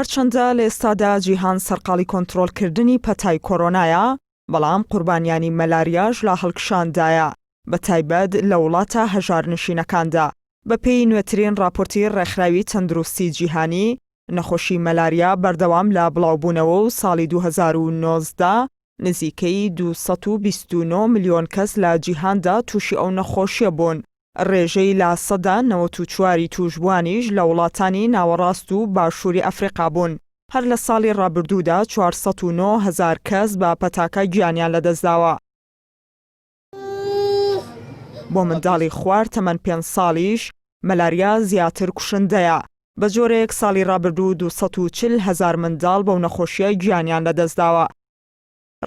هەرچەندە لە ئێستادا جیهان سەرقاڵی کۆنتڕۆڵکردنی پەتای کۆرۆنایە، بەڵام قوربانیانی مەلاریاش لە هەڵکشاندایە، بەتایبەت لە وڵاتە هەژارنشینەکاندا. بەپێی نوێترین راپۆرتی ڕێکخراوی تەندروستی جیهانی، نەخۆشی مەلاریا بەردەوام لە بڵاوبوونەوە و ساڵی 2019 نزیکەی 229 ملیۆن کەس لە جیهاندا تووشی ئەو نەخۆشیە بوون. ڕێژەی لە 94 توشبوانیش لە وڵاتانی ناوەڕاست و باشووری ئەفریقا بوون. هەر لە ساڵی ڕابردوودا 409,000 کەس بە پەتاکە گیانیان لەدەستداوە. بۆ منداڵی خوار تەمەن 5 ساڵیش مەلاریا زیاتر کوشندەیە. بە جۆرێک ساڵی ڕابردوو 240,000 منداڵ بەو نەخۆشیە گیانیان لەدەستداوە.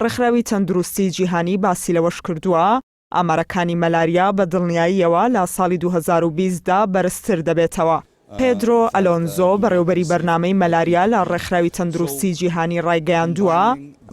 ڕێکخراوی تەندروستی جیهانی باسی لەوەش کردووە ئامارەکانی مەلاریا بە دڵنیاییەوە لە ساڵی 2020دا بەرزتر دەبێتەوە. پێدرۆ ئەلۆنزۆ بەڕێوەبەری بەرنامەی مەلاریا لە ڕێکخراوی تەندروستی جیهانی ڕایگەیاندووە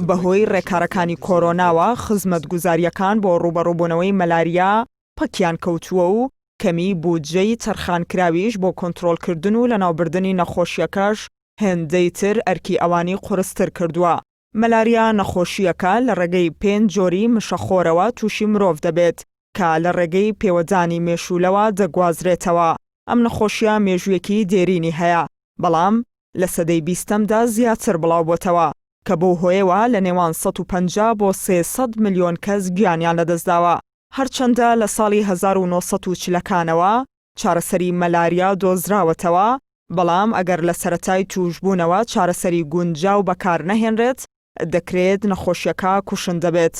بەهۆی ڕێکارەکانی کۆرۆناوە خزمەتگوزاریەکان بۆ ڕوبەڕووبوونەوەی مەلاریا پەکیان کەوتووە و کەمی بودجەی تەرخانکراویش بۆ کۆنتڕۆڵکردن و لەناوبردنی نەخۆشیەکەش هێندەی تر ئەرکی ئەوانی قورستر کردووە. مەلاریا نەخۆشیەکە لە ڕێگەی 5 جۆری مشەخۆرەوە تووشی مرۆڤ دەبێت کە لە ڕێگەی پێوەدانی مێشولەوە دەگوازرێتەوە. ئەم نەخۆشیە مێژوویەکی دێرینی هەیە، بەڵام لە سەدەی 20ەمدا زیاتر بڵاو بۆتەوە کە بەو هۆیەوە لە نێوان 150 بۆ 300 ملیۆن کەس گیانیان لەدەستداوە. هەرچەندە لە ساڵی 1940ەکانەوە چارەسەری مەلاریا دۆزراوەتەوە، بەڵام ئەگەر لە سەرەتای توشبوونەوە چارەسەری گونجاو بەکار نەهێنرێت، دەکرێت نەخۆشیەکە کوشندە بێت.